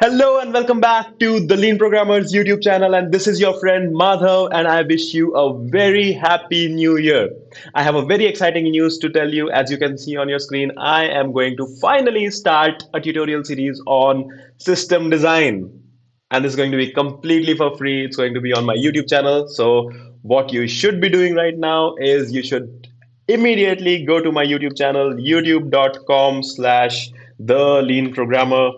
Hello and welcome back to the Lean Programmers YouTube channel. And this is your friend Madhav, and I wish you a very happy new year. I have a very exciting news to tell you. As you can see on your screen, I am going to finally start a tutorial series on system design. And this is going to be completely for free. It's going to be on my YouTube channel. So, what you should be doing right now is you should immediately go to my YouTube channel, youtube.com/slash the lean programmer.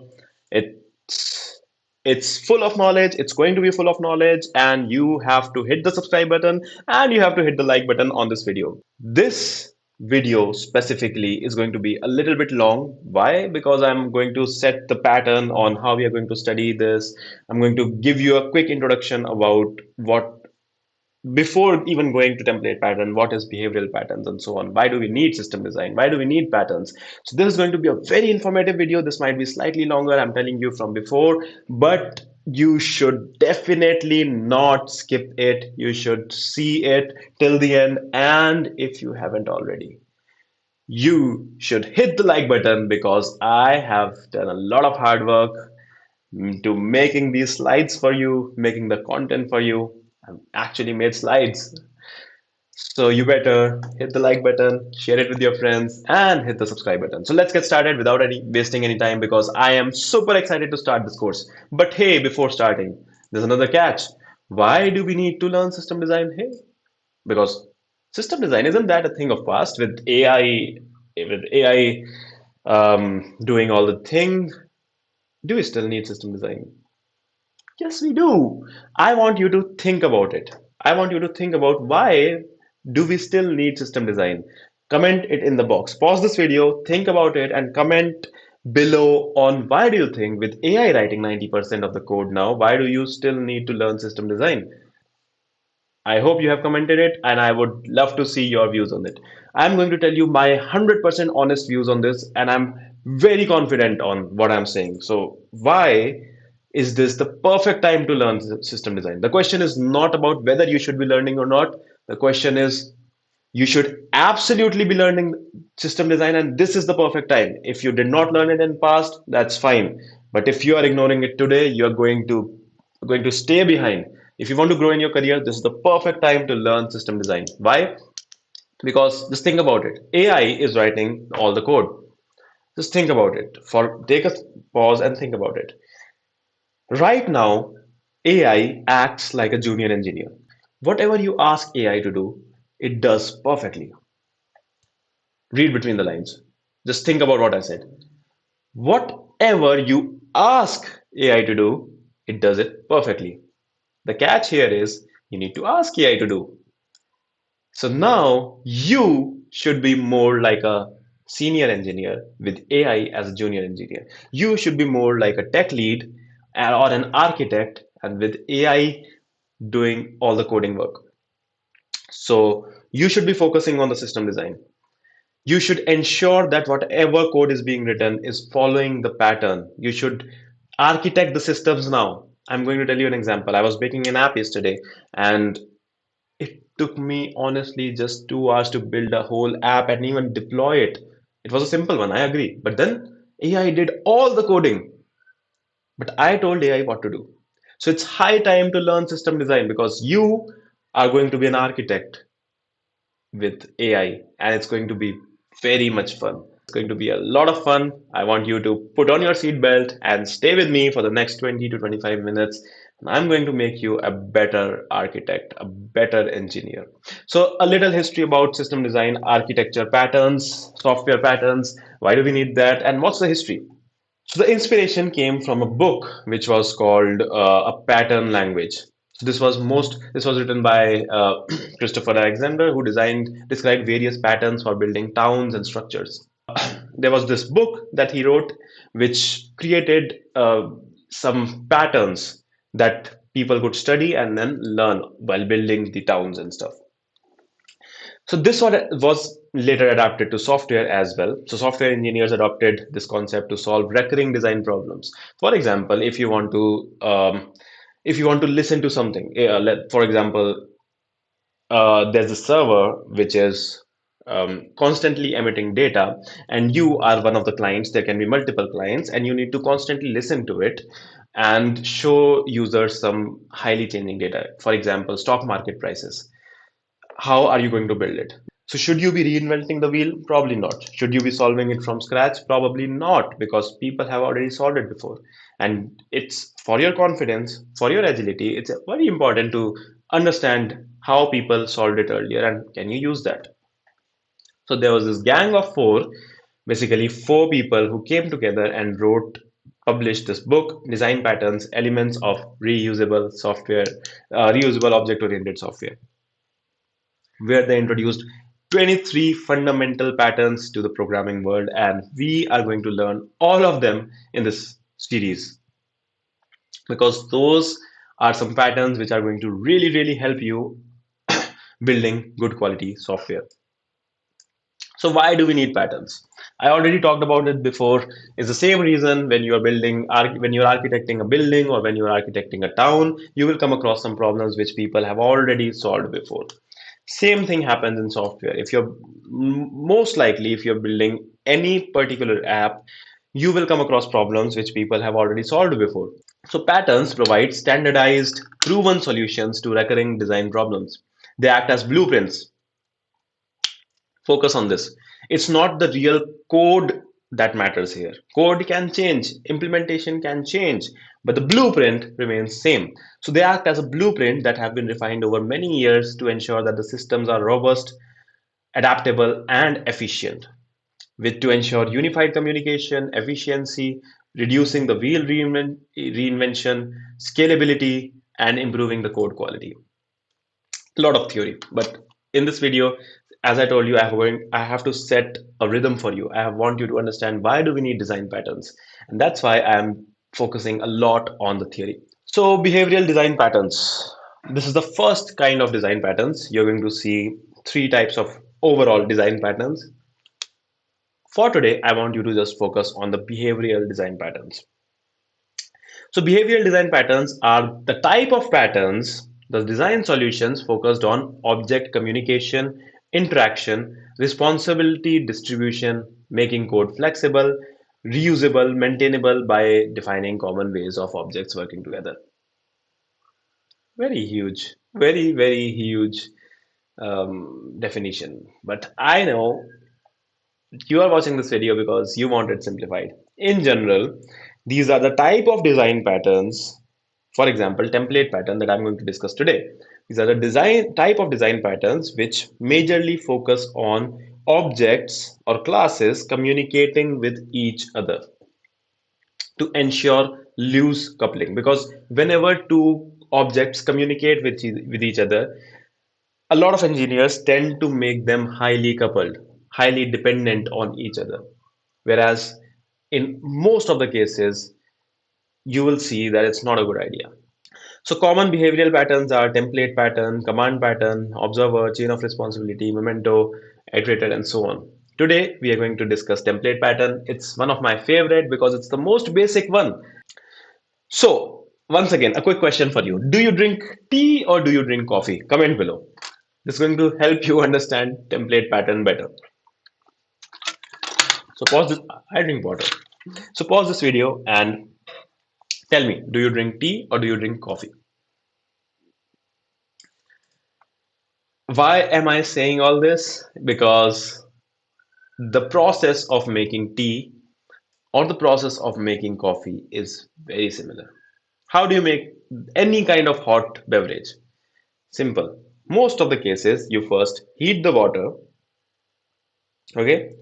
It's full of knowledge. It's going to be full of knowledge, and you have to hit the subscribe button and you have to hit the like button on this video. This video specifically is going to be a little bit long. Why? Because I'm going to set the pattern on how we are going to study this. I'm going to give you a quick introduction about what before even going to template pattern, what is behavioral patterns and so on. Why do we need system design? Why do we need patterns? So this is going to be a very informative video. This might be slightly longer, I'm telling you from before, but you should definitely not skip it. You should see it till the end. And if you haven't already, you should hit the like button, because I have done a lot of hard work to making these slides for you, making the content for you. I've actually made slides. So you better hit the like button, share it with your friends, and hit the subscribe button. So let's get started without any wasting any time, because I am super excited to start this course. But hey, before starting, there's another catch. Why do we need to learn system design? Hey, because system design isn't that a thing of past with AI doing all the thing. Do we still need system design? Yes, we do. I want you to think about it. I want you to think about why do we still need system design? Comment it in the box. Pause this video, think about it, and comment below on why do you think with AI writing 90% of the code now, why do you still need to learn system design? I hope you have commented it, and I would love to see your views on it. I'm going to tell you my 100% honest views on this, and I'm very confident on what I'm saying. So, why is this the perfect time to learn system design? The question is not about whether you should be learning or not. The question is you should absolutely be learning system design, and this is the perfect time. If you did not learn it in past, that's fine. But if you are ignoring it today, you're going to stay behind. If you want to grow in your career, this is the perfect time to learn system design. Why? Because just think about it. AI is writing all the code. Just think about it. For take a pause and think about it. Right now, AI acts like a junior engineer. Whatever you ask AI to do, it does perfectly. Read between the lines. Just think about what I said. Whatever you ask AI to do, it does it perfectly. The catch here is you need to ask AI to do. So now you should be more like a senior engineer with AI as a junior engineer. You should be more like a tech lead or an architect, and with AI doing all the coding work. So you should be focusing on the system design. You should ensure that whatever code is being written is following the pattern. You should architect the systems now. I'm going to tell you an example. I was making an app yesterday, and it took me honestly just 2 hours to build a whole app and even deploy it. It was a simple one, I agree. But then AI did all the coding, but I told AI what to do. So it's high time to learn system design, because you are going to be an architect with AI, and it's going to be very much fun. It's going to be a lot of fun. I want you to put on your seatbelt and stay with me for the next 20 to 25 minutes. And I'm going to make you a better architect, a better engineer. So, a little history about system design, architecture patterns, software patterns. Why do we need that? And what's the history? So the inspiration came from a book which was called A Pattern Language. So this was written by Christopher Alexander, who described various patterns for building towns and structures. There was this book that he wrote, which created some patterns that people could study and then learn while building the towns and stuff. So this one was later adapted to software as well. So software engineers adopted this concept to solve recurring design problems. For example, if you want to listen to something, for example, there's a server which is constantly emitting data, and you are one of the clients. There can be multiple clients, and you need to constantly listen to it and show users some highly changing data. For example, stock market prices. How are you going to build it? So, should you be reinventing the wheel? Probably not. Should you be solving it from scratch? Probably not, because people have already solved it before. And it's for your confidence, for your agility, it's very important to understand how people solved it earlier and can you use that. So there was this gang of four, basically four people who came together and published this book, Design Patterns, Elements of Reusable Software, Reusable Object-Oriented Software, where they introduced 23 fundamental patterns to the programming world, and we are going to learn all of them in this series because those are some patterns which are going to really, really help you building good quality software. So why do we need patterns? I already talked about it before. It's the same reason when you're when you're architecting a building or when you're architecting a town, you will come across some problems which people have already solved before. Same thing happens in software. Most likely, if you're building any particular app, you will come across problems which people have already solved before. So patterns provide standardized, proven solutions to recurring design problems. They act as blueprints. Focus on this. It's not the real code that matters here. Code can change, implementation can change, but the blueprint remains same. So they act as a blueprint that have been refined over many years to ensure that the systems are robust, adaptable, and efficient, with to ensure unified communication, efficiency, reducing the reinvention, scalability, and improving the code quality. A lot of theory, but in this video, as I told you, I have to set a rhythm for you. Want you to understand why do we need design patterns, and that's why I'm focusing a lot on the theory. So behavioral design patterns, this is the first kind of design patterns. You're going to see three types of overall design patterns. For today, I want you to just focus on the behavioral design patterns. So behavioral design patterns are the type of patterns, the design solutions focused on object communication, interaction, responsibility distribution, making code flexible, reusable, maintainable by defining common ways of objects working together. Very huge, very huge definition. But I know you are watching this video because you want it simplified. In general, these are the type of design patterns, for example, template pattern that I'm going to discuss today. These are the design type of design patterns which majorly focus on objects or classes communicating with each other to ensure loose coupling. Because whenever two objects communicate with each other, a lot of engineers tend to make them highly coupled, highly dependent on each other. Whereas in most of the cases, you will see that it's not a good idea. So common behavioral patterns are template pattern, command pattern, observer, chain of responsibility, memento, iterator, and so on. Today, we are going to discuss template pattern. It's one of my favorite because it's the most basic one. So once again, a quick question for you. Do you drink tea or do you drink coffee? Comment below. This is going to help you understand template pattern better. So pause this. I drink water. So pause this video and tell me, do you drink tea or do you drink coffee? Why am I saying all this? Because the process of making tea or the process of making coffee is very similar. How do you make any kind of hot beverage? Simple. Most of the cases, you first heat the water, okay?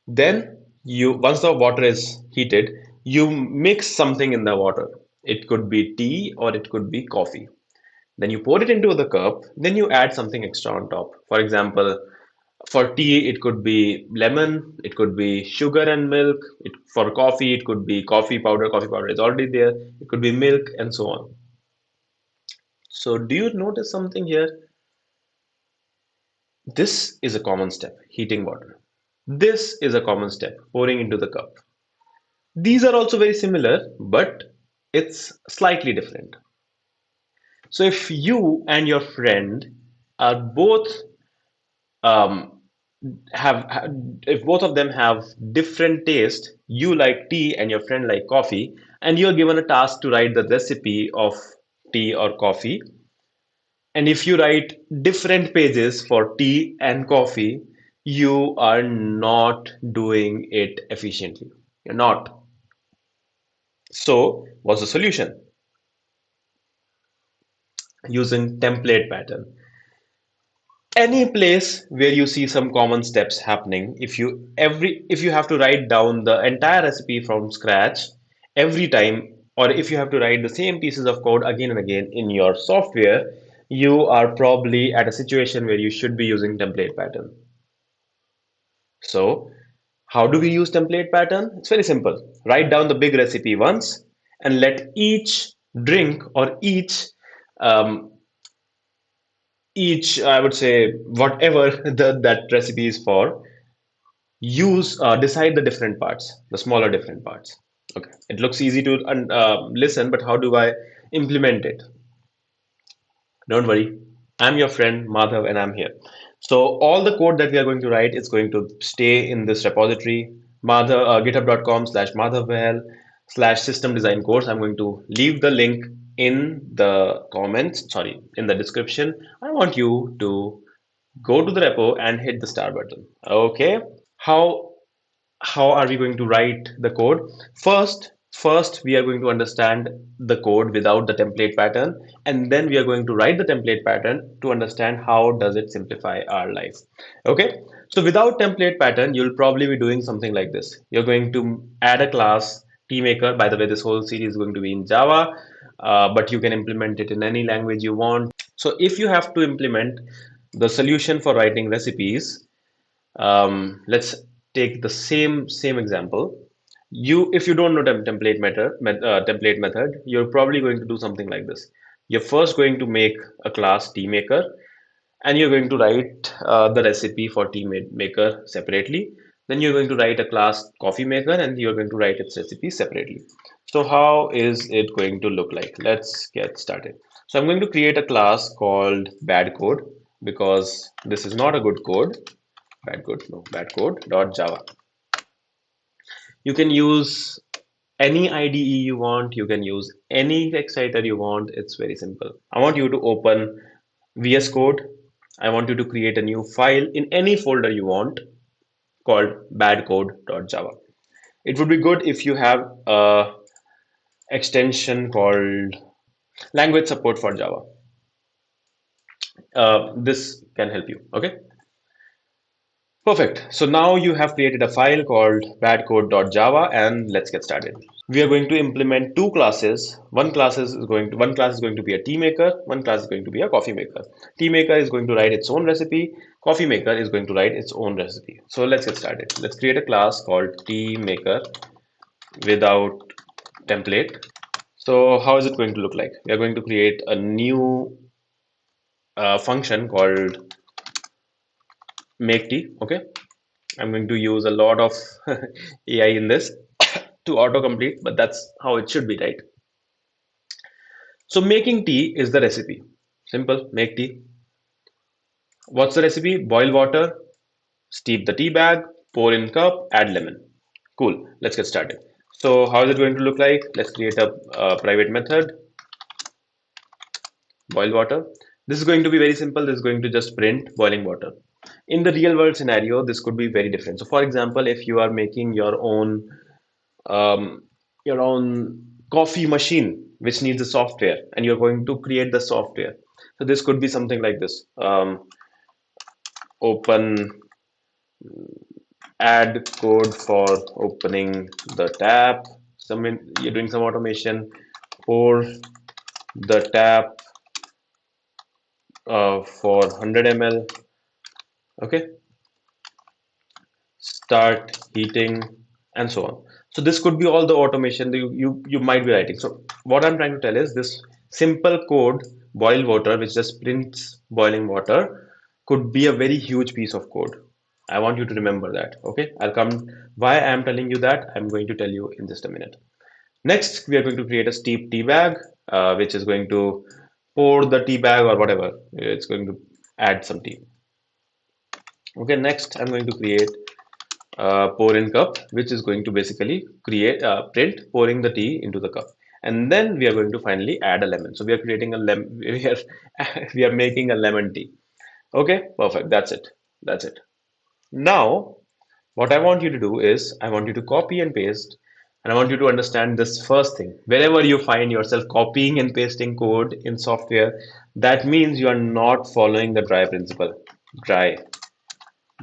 Then once the water is heated, you mix something in the water. It could be tea or it could be coffee. Then you pour it into the cup, then you add something extra on top. For example, for tea, it could be lemon, it could be sugar and milk. For coffee, it could be coffee powder is already there, it could be milk, and so on. So, do you notice something here? This is a common step, heating water. This is a common step, pouring into the cup. These are also very similar, but it's slightly different. So, if you and your friend are both um, if both of them have different taste, you like tea and your friend like coffee, and you're given a task to write the recipe of tea or coffee, and if you write different pages for tea and coffee, you are not doing it efficiently. You're not. So what's the solution? Using template pattern. Any place where you see some common steps happening, if you have to write down the entire recipe from scratch every time, or if you have to write the same pieces of code again and again in your software, you are probably at a situation where you should be using template pattern. So how do we use template pattern? It's very simple. Write down the big recipe once and let each drink or um, each I would say whatever that recipe is for, use decide the different parts, the smaller different parts. Okay, it looks easy to listen, but how do I implement it? Don't worry, I'm your friend Madhav and I'm here. So all the code that we are going to write is going to stay in this repository, Madhav, github.com/madhavvel slash system design course. I'm going to leave the link in the comments, sorry, in the description. I want you to go to the repo and hit the star button. Okay. How how are we going to write the code? First we are going to understand the code without the template pattern, and then we are going to write the template pattern to understand how does it simplify our life. Okay, so without template pattern, you'll probably be doing something like this. You're going to add a class tmaker. By the way, this whole series is going to be in Java, but you can implement it in any language you want. So if you have to implement the solution for writing recipes, let's take the same example. If you don't know template method, you're probably going to do something like this. You're first going to make a class tea maker, and you're going to write the recipe for maker separately. Then you're going to write a class coffee maker, and you're going to write its recipe separately. So how is it going to look like? Let's get started. So I'm going to create a class called bad code, because this is not a good code. Bad code, no, bad code dot Java. You can use any IDE you want. You can use any Exciter you want. It's very simple. I want you to open VS Code. I want you to create a new file in any folder you want called badcode.java. It would be good if you have a extension called language support for Java. This can help you. Okay. Perfect. So now you have created a file called badcode.java, and let's get started. We are going to implement two classes. One class is going to be a tea maker, one class is going to be a coffee maker. Tea maker is going to write its own recipe, coffee maker is going to write its own recipe. So let's get started. Let's create a class called tea maker without template. So how is it going to look like? We are going to create a new function called make tea. Okay, I'm going to use a lot of AI in this to autocomplete, but that's how it should be, right? So making tea is the recipe. Simple, make tea. What's the recipe? Boil water, steep the tea bag, pour in cup, add lemon. Cool, let's get started. So how is it going to look like? Let's create a private method, boil water. This is going to be very simple. This is going to just print boiling water. In the real world scenario, this could be very different. So for example, if you are making um, your own coffee machine which needs a software, and you're going to create the software, so this could be something like this. Open add code for opening the tap. You're doing some automation. Pour the tap for 100 ml. Okay, start heating, and so on. So this could be all the automation that you might be writing. So what I'm trying to tell is this simple code, boil water, which just prints boiling water, could be a very huge piece of code. I want you to remember that. Okay, I'll come. Why I'm telling you that, I'm going to tell you in just a minute. Next, we are going to create a steep tea bag, which is going to pour the tea bag or whatever. It's going to add some tea. Okay, next I'm going to create pour in cup, which is going to basically create print pouring the tea into the cup. And then we are going to finally add a lemon. So we are creating a lemon. We are making a lemon tea. Okay, perfect. That's it. That's it. Now, what I want you to do is I want you to copy and paste, and I want you to understand this first thing. Wherever you find yourself copying and pasting code in software, that means you are not following the dry principle. Dry.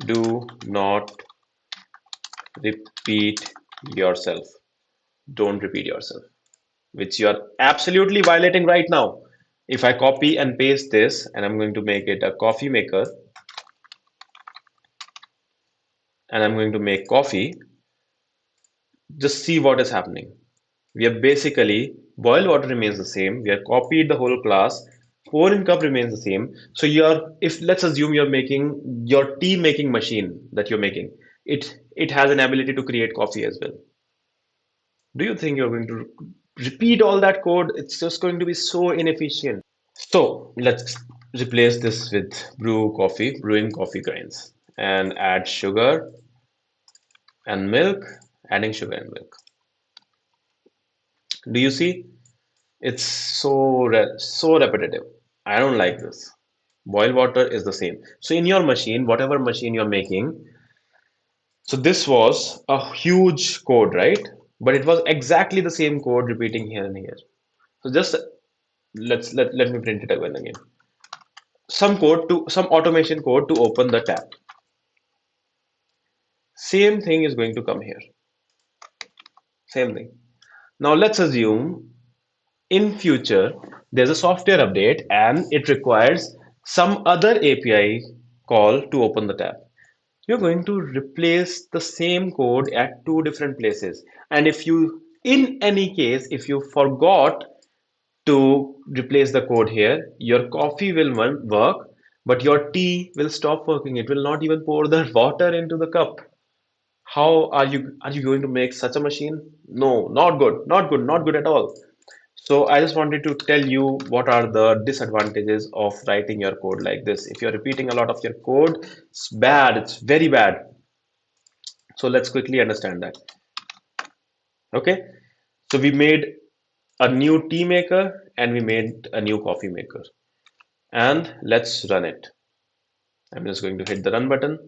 Do not repeat yourself. Don't repeat yourself, which you are absolutely violating right now. If I copy and paste this, and I'm going to make it a coffee maker, and I'm going to make coffee, just see what is happening. We have basically boil water remains the same. We have copied the whole class. Pour in cup remains the same. So you're if let's assume you're making your tea making machine that you're making, it has an ability to create coffee as well. Do you think you're going to repeat all that code? It's just going to be so inefficient. So let's replace this with brewing coffee grinds, and add sugar and milk, adding sugar and milk. Do you see? It's so repetitive. I don't like this. Boil water is the same. So in your machine, whatever machine you're making, so this was a huge code, right? But it was exactly the same code repeating here and here. So just let me print it again. Some automation code to open the tab. Same thing is going to come here. Same thing. Now let's assume in future there's a software update and it requires some other API call to open the tab. You're going to replace the same code at two different places. And if you, in any case, if you forgot to replace the code here, your coffee will work, but your tea will stop working. It will not even pour the water into the cup. How are you going to make such a machine? No, not good, not good, not good at all. So I just wanted to tell you what are the disadvantages of writing your code like this. If you're repeating a lot of your code, it's bad, it's very bad. So let's quickly understand that. Okay, so we made a new tea maker and we made a new coffee maker, and let's run it. I'm just going to hit the run button.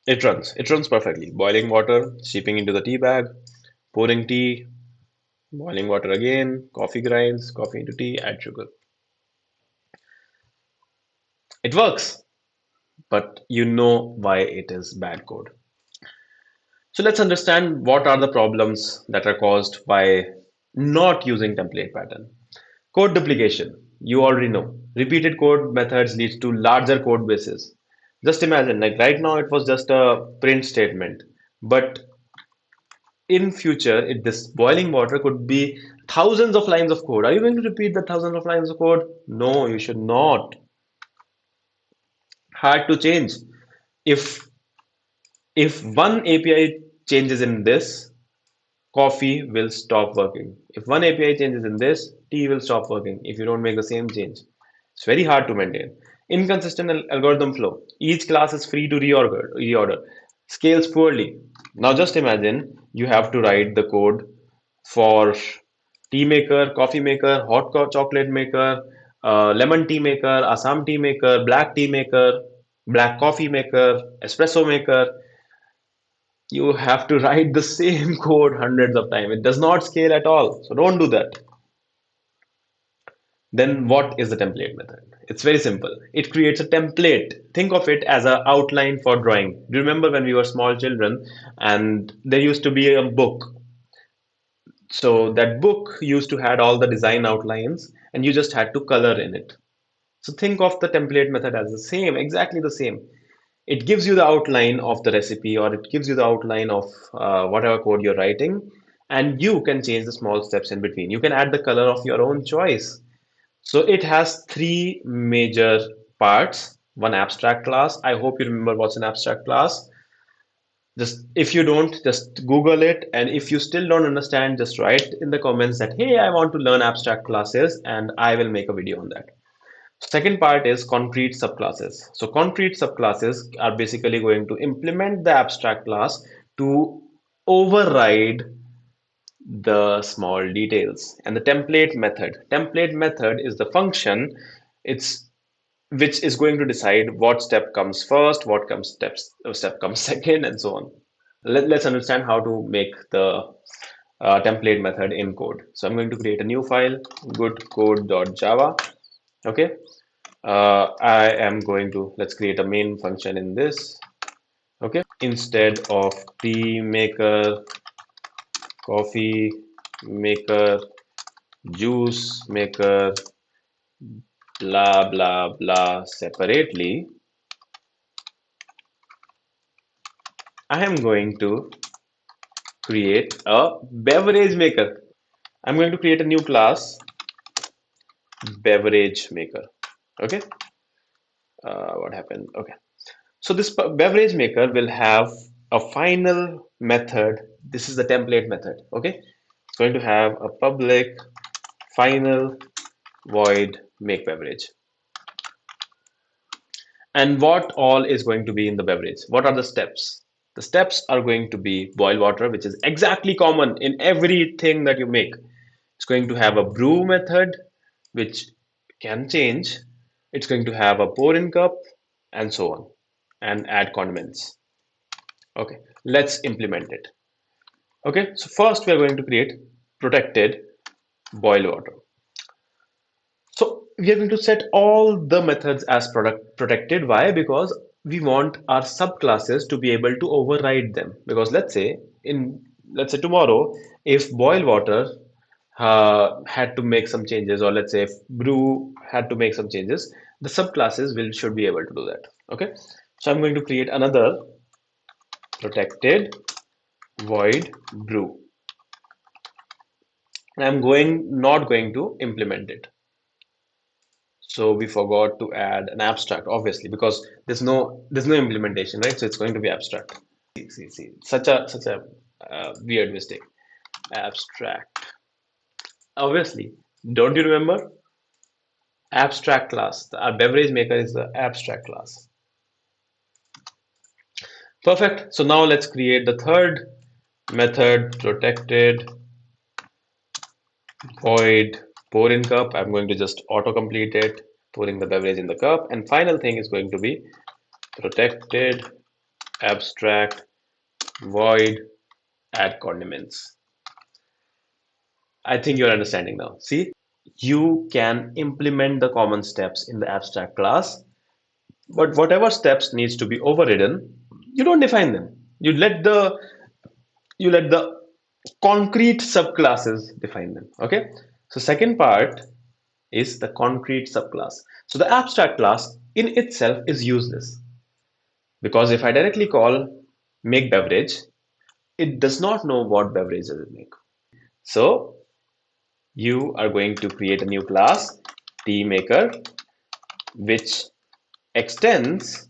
It runs perfectly. Boiling water, steeping into the tea bag, pouring tea, boiling water again, coffee grinds, coffee into tea, add sugar. It works, but you know why it is bad code. So let's understand what are the problems that are caused by not using template pattern. Code duplication, you already know. Repeated code methods leads to larger code bases. Just imagine, like right now it was just a print statement, but in future, this boiling water could be thousands of lines of code. Are you going to repeat the thousands of lines of code? No, you should not. Hard to change. If if one API changes in this, coffee will stop working. If one API changes in this, tea will stop working if you don't make the same change. It's very hard to maintain. Inconsistent algorithm flow. Each class is free to reorder. Scales poorly. Now just imagine you have to write the code for tea maker, coffee maker, chocolate maker, lemon tea maker, Assam tea maker, black tea maker, black coffee maker, espresso maker. You have to write the same code hundreds of times. It does not scale at all. So don't do that. Then what is the template method? It's very simple. It creates a template. Think of it as an outline for drawing. Do you remember when we were small children and there used to be a book? So that book used to had all the design outlines and you just had to color in it. So think of the template method as the same, exactly the same. It gives you the outline of the recipe or it gives you the outline of whatever code you're writing, and you can change the small steps in between. You can add the color of your own choice. So it has three major parts. One abstract class. I hope you remember what's an abstract class. Just if you don't, just Google it. And if you still don't understand, just write in the comments that, hey, I want to learn abstract classes, and I will make a video on that. Second part is concrete subclasses. So concrete subclasses are basically going to implement the abstract class to override the small details. And the template method is the function it's which is going to decide what step comes first, what comes step comes second, and so on. Let's understand how to make the template method in code. So I'm going to create a new file, goodcode.java. Okay. I am going to, let's create a main function in this. Okay. Instead of tea maker, coffee maker, juice maker, blah, blah, blah separately, I am going to create a beverage maker. I'm going to create a new class, beverage maker. Okay. What happened? Okay. So this beverage maker will have a final method. This is the template method. Okay. It's going to have a public final void make beverage. And what all is going to be in the beverage? What are the steps? The steps are going to be boil water, which is exactly common in everything that you make. It's going to have a brew method, which can change. It's going to have a pour in cup and so on, and add condiments. Okay, let's implement it. Okay, so first we are going to create protected boil water. So we are going to set all the methods as product protected. Why? Because we want our subclasses to be able to override them. Because let's say tomorrow, if boil water had to make some changes, or let's say if brew had to make some changes, the subclasses will should be able to do that. Okay, so I'm going to create another protected void brew. And I'm not going to implement it. So we forgot to add an abstract, obviously, because there's no implementation, right? So it's going to be abstract. See, such a weird mistake. Abstract. Obviously, don't you remember? Abstract class. Our beverage maker is the abstract class. Perfect. So now let's create the third method, protected void pour in cup. I'm going to just autocomplete it, pouring the beverage in the cup. And final thing is going to be protected abstract void add condiments. I think you're understanding now. See, you can implement the common steps in the abstract class, but whatever steps needs to be overridden, you don't define them. You let the concrete subclasses define them. Okay. So second part is the concrete subclass. So the abstract class in itself is useless because if I directly call make beverage, it does not know what beverage does it make. So you are going to create a new class, tea maker, which extends,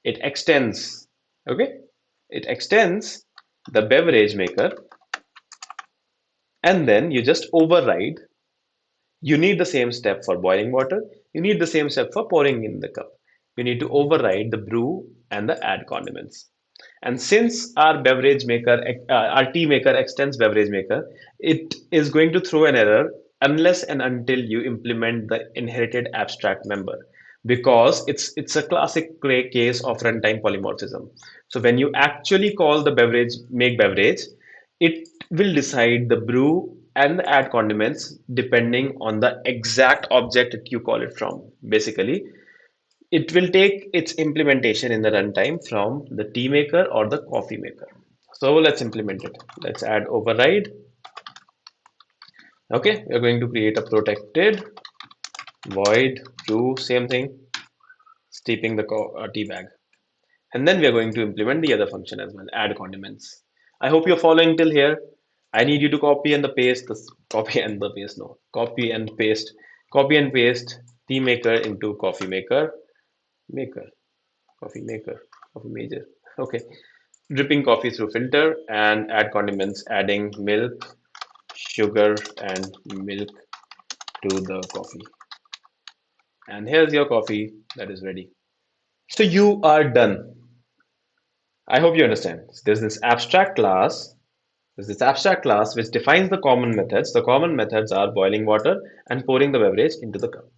it extends, okay? It extends the beverage maker, and then you just override. You need the same step for boiling water. You need the same step for pouring in the cup. You need to override the brew and the add condiments. And since our beverage maker, our tea maker extends beverage maker, it is going to throw an error unless and until you implement the inherited abstract member, because it's a classic case of runtime polymorphism. So when you actually call the beverage make beverage, it will decide the brew and add condiments depending on the exact object that you call it from. Basically, it will take its implementation in the runtime from the tea maker or the coffee maker. So let's implement it. Let's add override. Okay, we're going to create a protected void brew, same thing, steeping the tea bag. And then we are going to implement the other function as well, add condiments. I hope you're following till here. I need you to copy and the paste this copy and the paste. No, copy and paste tea maker into coffee maker, maker, coffee maker, coffee major. Okay, dripping coffee through filter and add condiments, adding milk, sugar, and milk to the coffee. And here's your coffee that is ready. So you are done. I hope you understand. There's this abstract class. There's this abstract class which defines the common methods. The common methods are boiling water and pouring the beverage into the cup.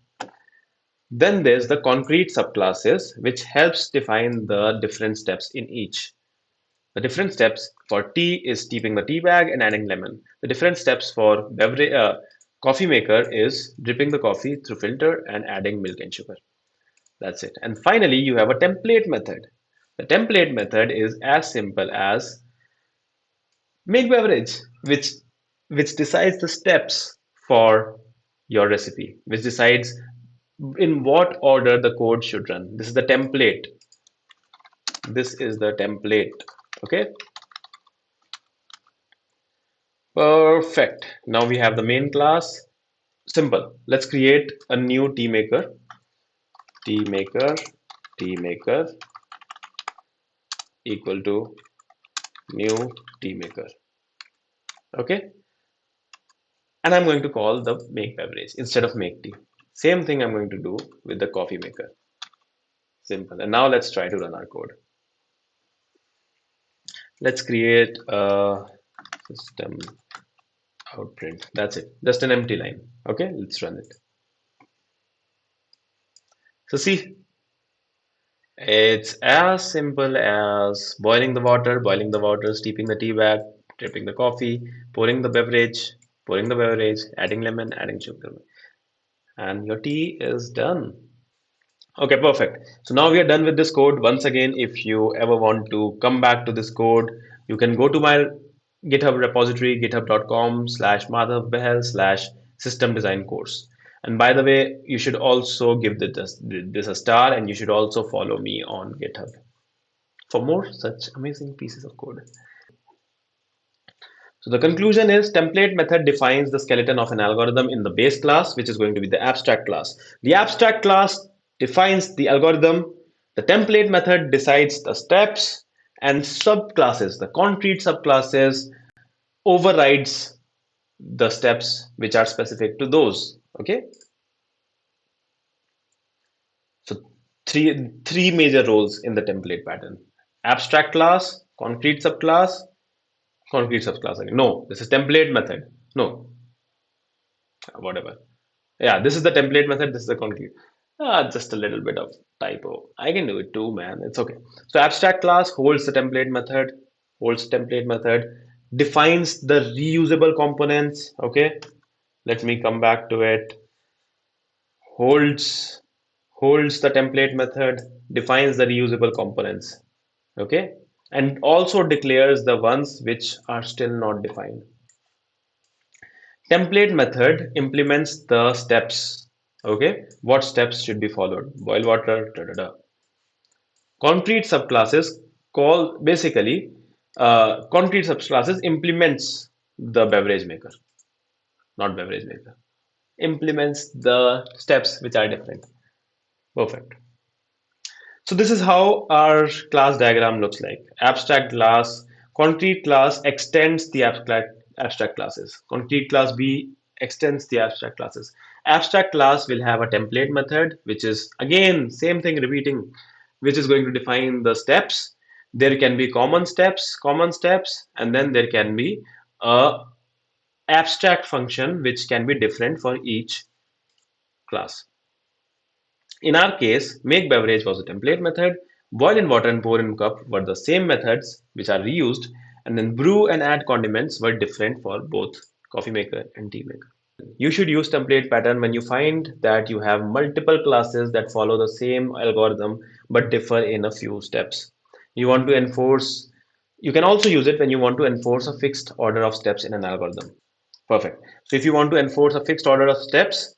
Then there's the concrete subclasses, which helps define the different steps in each. The different steps for tea is steeping the tea bag and adding lemon. The different steps for beverage, coffee maker is dripping the coffee through filter and adding milk and sugar. That's it. And finally, you have a template method. The template method is as simple as make beverage, which decides the steps for your recipe, which decides in what order the code should run. This is the template. This is the template. Okay, perfect. Now we have the main class. Simple. Let's create a new tea maker. Tea maker, tea maker equal to new tea maker. Okay, and I'm going to call the make beverage instead of make tea. Same thing I'm going to do with the coffee maker. Simple. And now let's try to run our code. Let's create a system out print. That's it. Just an empty line. Okay, let's run it. So see, it's as simple as boiling the water, steeping the tea bag, dripping the coffee, pouring the beverage, adding lemon, adding sugar, and your tea is done. Okay, perfect. So now we are done with this code. Once again, if you ever want to come back to this code, you can go to my GitHub repository, github.com/madhavbehel system design course. And by the way, you should also give this a star, and you should also follow me on GitHub for more such amazing pieces of code. So the conclusion is template method defines the skeleton of an algorithm in the base class, which is going to be the abstract class. The abstract class defines the algorithm. The template method decides the steps, and subclasses, the concrete subclasses, overrides the steps which are specific to those. Okay. So three major roles in the template pattern: abstract class, concrete subclass again. No, this is template method. No, whatever. Yeah, this is the template method. This is the concrete. Just a little bit of typo. I can do it too, man. It's okay. So abstract class holds template method, defines the reusable components. Okay, let me come back to it. Holds holds the template method, defines the reusable components. Okay, and also declares the ones which are still not defined. Template method implements the steps. Okay, what steps should be followed? Boil water, da da da. Concrete subclasses call basically concrete subclasses implements the beverage maker, not beverage maker. Implements the steps which are different. Perfect. So this is how our class diagram looks like. Abstract class, concrete class extends the abstract classes. Concrete class B extends the abstract classes. Abstract class will have a template method, which is again same thing repeating, which is going to define the steps. There can be common steps, and then there can be a abstract function which can be different for each class. In our case, make beverage was a template method, boil in water and pour in cup were the same methods which are reused, and then brew and add condiments were different for both coffee maker and tea maker. You should use template pattern when you find that you have multiple classes that follow the same algorithm but differ in a few steps. You want to enforce, you can also use it when you want to enforce a fixed order of steps in an algorithm. Perfect. So if you want to enforce a fixed order of steps,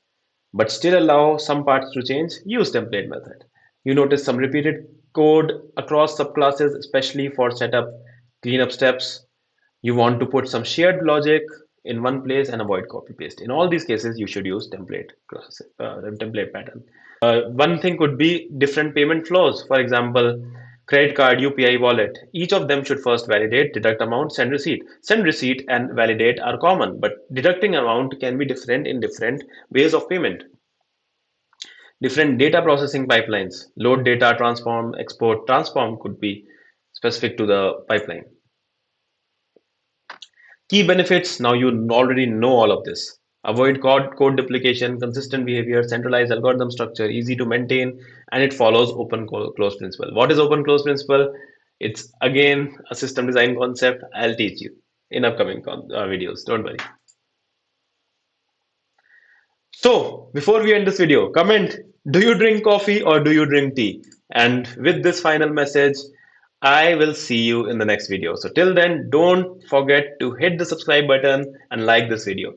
but still allow some parts to change, use template method. You notice some repeated code across subclasses, especially for setup, cleanup steps. You want to put some shared logic in one place and avoid copy paste. In all these cases, you should use template pattern. One thing could be different payment flows. For example, credit card, UPI, wallet. Each of them should first validate, deduct amount, send receipt. Send receipt and validate are common, but deducting amount can be different in different ways of payment. Different data processing pipelines, load data, transform, export, transform could be specific to the pipeline. Key benefits, now you already know all of this. Avoid code duplication, consistent behavior, centralized algorithm structure, easy to maintain, and it follows open close principle. What is open close principle? It's again a system design concept. I'll teach you in upcoming videos. Don't worry. So, before we end this video, comment, do you drink coffee or do you drink tea? And with this final message, I will see you in the next video. So till then, don't forget to hit the subscribe button and like this video.